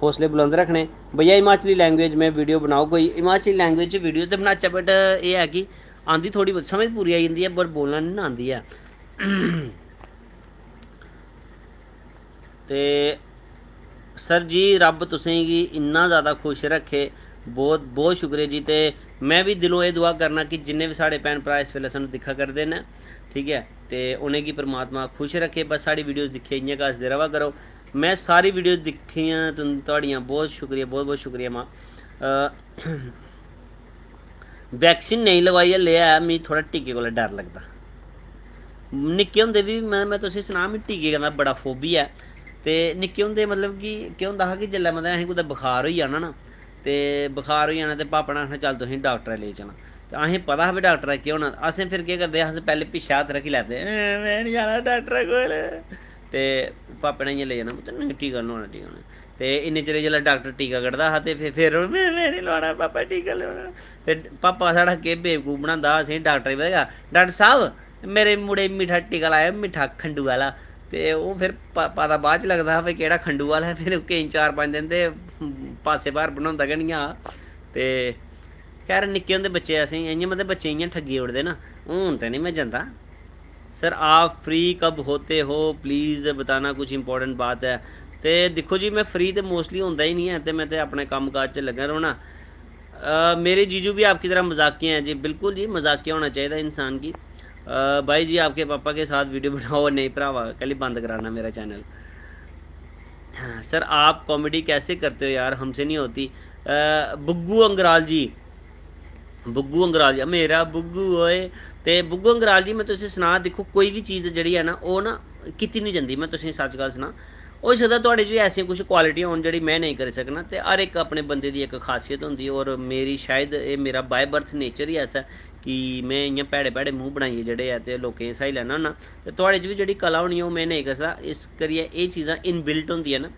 हौसले बुलंद रखने। भैया हिमाचली लैंग्वेज में वीडियो बनाओ, कोई हिमाचली लैंग्वेज वीडियो तो बनाचा, बट ये है कि आंदी थोड़ी बहुत समझ पूरी आई जाती है, पर बोलना नहीं आती है। तो सर जी रब तुसेंगी इन्ना ज़्यादा खुश रखे, बहुत बहुत शुक्रिया जी। तो मैं भी दिलों ये दुआ करना कि जिन्ने भी साढ़े भैन भ्रा इस वेले सानूं दिक्खा करदे न, ठीक है, तो उनेंगी परमात्मा खुश रखे। बस साड़ी वीडियोज़ दिक्खिए इ'यां गै हसदे रवा करो। मैं सारी वीडियो दिक्खियां तुहाड़ियां, बहुत शुक्रिया, बहुत बहुत शुक्रिया मां। वैक्सीन नहीं लगवाई हल्ले है, मिगी थोड़ा टीके कोला डर लगदा। निक्के होंदे भी मैं तुसें सनां, मिगी टीके दा बड़ा फोबिया है। तो निक्के होंदे मतलब कि केह् होंदा हा कि जेल्लै मतलब असें कुदै बुखार होई जाना ना, तो बुखार होई जाना, तो पापा ने आखना चल तुसें डाक्टरै लेई जाना। तो असें पता हा भी डाक्टरै केह् होना, असें फिर केह् करदे, अस पैह्लें पिच्छे हत्थ रक्खी लैते, में नहीं जाना डाक्टरै कोल। ते पापे ने इ'यां लेई जाना, मतलब टीका लोआना टीका लोआना। तो इन्ने चिरे जेल्लै डाक्टर टीका कड्ढदा हा, ते फिर में नहीं लोआना पापा टीका लोआना। फिर पापा साढ़ा केह् बेवकूफ बनांदा हा असेंगी, डाक्टर गी पता डाक्टर साहब मेरे मुड़े मिट्ठा टीका लाया, मिट्ठा खंडू आह्ला। तो वो फिर पता बाद च लगदा हा भाई केह्ड़ा खंडू आह्ला है। फिर केईं 4-5 दिन ते पासे बाहर बनांदा गै निं हा। ते खैर निक्के होंदे बच्चे असें इ'यां मतलब बच्चे इ'यां ठग्गी ओड़दे ना। हून ते नहीं मैं जंदा। सर आप फ्री कब होते हो, प्लीज़ बताना, कुछ इंपॉर्टेंट बात है। तो दिक्खो जी, मैं फ्री तो मोस्टली होंदा ही नहीं है, तो मैं तो अपने कम्म काज च लग्गा रौह्ना। मेरे जीजू भी आपकी तरह मजाकिया हैं जी, बिल्कुल जी, मजाकिया होना चाहिए इंसान की। भाई जी आपके पापा के साथ वीडियो बनाओ। नहीं भरावा, कल ही बंद कराना मेरा चैनल। सर आप कॉमेडी कैसे करते हो यार, हमसे नहीं होती। बुग्गू अंगराल जी, बुग्गू अंगराल जी मेरा बुग्गू होए। तो बुग्गू अंगराल जी मैं तुसें सनां, दिक्खो कोई भी चीज़ जी है ना, वो ना कीती नहीं जंदी। मैं तुसें सच गल सनां, होई सकदा तुहाड़े च भी ऐसियां कुछ क्वालिटियां होन जेह्ड़ी मैं नहीं करी सकना। तो हर एक अपने बंदे दी इक खासियत होंदी, और मेरी शायद एह् मेरा बाय बर्थ नेचर ही ऐसा है कि मैं इ'यां भैड़े भैड़े मूंह बनाइयै जेह्ड़े ऐ ते लोकें गी हसाई लैना होन्ना। ते तुहाड़े च बी जेह्ड़ी कला होनी ओह् मैं नेईं करी सकदा, इस करियै एह् चीज़ां इनबिल्ट होंदियां न,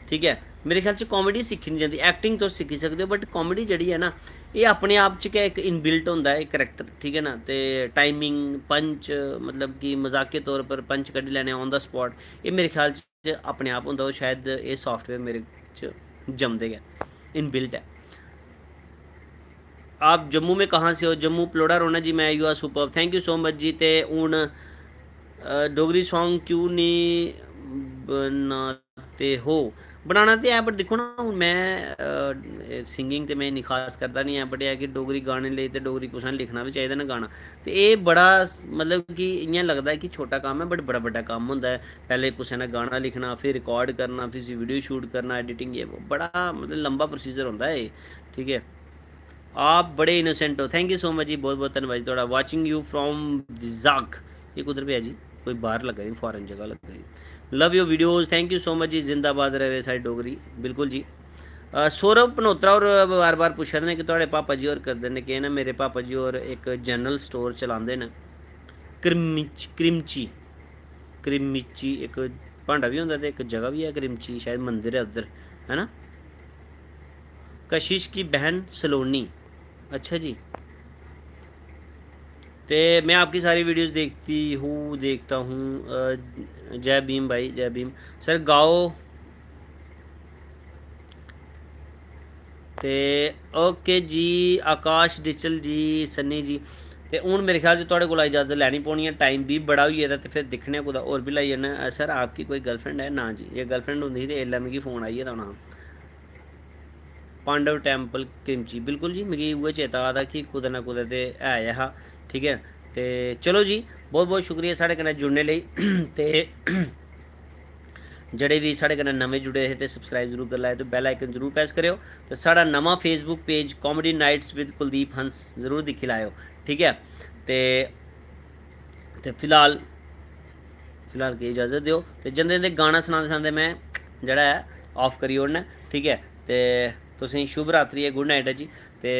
ठीक है। मेरे ख्याल च कॉमेडी सिक्खी नहीं जाती। एक्टिंग तुस सिक्खी सकदे हो, बट कॉमेडी जेह्ड़ी है ना, ये अपने आप च गै इक इनबिल्ट होंदा है करैक्टर, ठीक है ना। ते टाइमिंग पंच, मतलब कि मजाके तौर पर पंच कड्ढी लैने ऑन द स्पॉट, ये मेरे ख्याल च अपने आप होंदा। और शायद ये सॉफ्टवेयर मेरे च जमदे गै इनबिल्ट है। आप जम्मू में कहाँ से हो? जम्मू पलोड़ा रोना जी। मैं you are super, thank you so much जी। ते हून डोगरी सॉन्ग क्यों नहीं बनाते हो? बनाना तो है, बट देखो ना हूँ मैं सिंगिंग तो मैं इन्नी खास करता नहीं है, बट यह है कि डोगरी गाने लिए तो डोगरी कुछ ने लिखना भी चाहिए ना गाना। तो ये बड़ा मतलब कि इ'यां लगदा है कि छोटा काम है, बट बड़ा बड्डा काम होंदा है। पहले कुसै ने गाना लिखना, फिर रिकॉर्ड करना, फिर उसी वीडियो शूट करना, एडिटिंग, ये वो बड़ा मतलब लंबा प्रोसीजर होंदा है ये, ठीक है। आप बड़े इनोसेंट हो, थैंक यू सो मच जी, बहुत बहुत धन्यवाद जी थोड़ा। वाचिंग यू फ्रॉम विजाक, ये कुधर पे है जी? कोई बाहर लगा दी, फॉरेन जगह लगा दी। Love your videos, thank you so much जी, जिंदाबाद रहे सारी डोगरी, बिल्कुल जी। सौरभ पनोत्रा और बार बार पुच्छा दे कि थोड़े पापा जी होर करदे ने केह् ना। मेरे पापा जी होर एक जनरल स्टोर चलाते हैं, क्रिमची, क्रिमची एक भांडा भी होंदा ते एक जगह भी है क्रिमची, शायद मंदिर है उधर, है ना। कशिश की बहन सलोनी, अच्छा जी। तो मैं आपकी सारी वीडियोस देखता हूँ। जय भीम भाई, जय भीम। सर गाओ ते ओके जी। आकाश डिचल जी, सन्नी जी। ते हूँ मेरे ख्याल से थोड़े को इजाज़त लैनी पौनी है, टाइम भी बड़ा होई गेदा, ते फिर दिक्खने कुदै होर भी लाई जन्ने। सर आपकी कोई गर्लफ्रेंड है? ना जी, ये गर्लफ्रेंड होंदी ही ते एल्लै मिगी फ़ोन आई गेदा होना। पांडव टैंपल क्रिमची, बिल्कुल जी, मिगी उ'ऐ चेता आ दा कि कुदै ना कुदै ते है हा, ठीक है। ते चलो जी, बहुत बहुत शुक्रिया साढ़े कन्नै जुड़ने लेई। ते जेह्ड़े भी साढ़े कन्नै नमें जुड़े हे ते सब्सक्राइब जरूर करी लैओ, ते बैल आइकन जरूर प्रेस करेओ। ते साढ़ा नमां Facebook page comedy nights with Kuldeep Hans जरूर दिक्खी लैओ, ठीक है। ते फिलहाल की इजाज़त दिओ, ते जंदे जंदे गाना सनांदे सनांदे मैं जेह्ड़ा ऐ ऑफ करी ओड़ना, ठीक है। ते तुसेंगी शुभ रात्रि है, गुड नाइट है जी। ते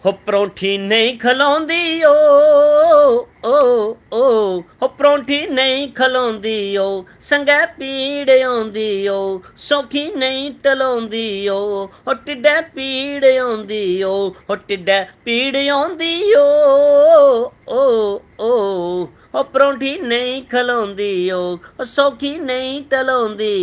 हो परौंठी नहीं खलोंदी हो परौंठी नहीं खलोंदी संगै पीड़ औंदी सौखी नहीं टलोंदी हो टिड्डै पीड़ औंदी हो टिड्डै पीड़ औंदी हो परौंठी नहीं खलोंदी सौखी नहीं टलोंदी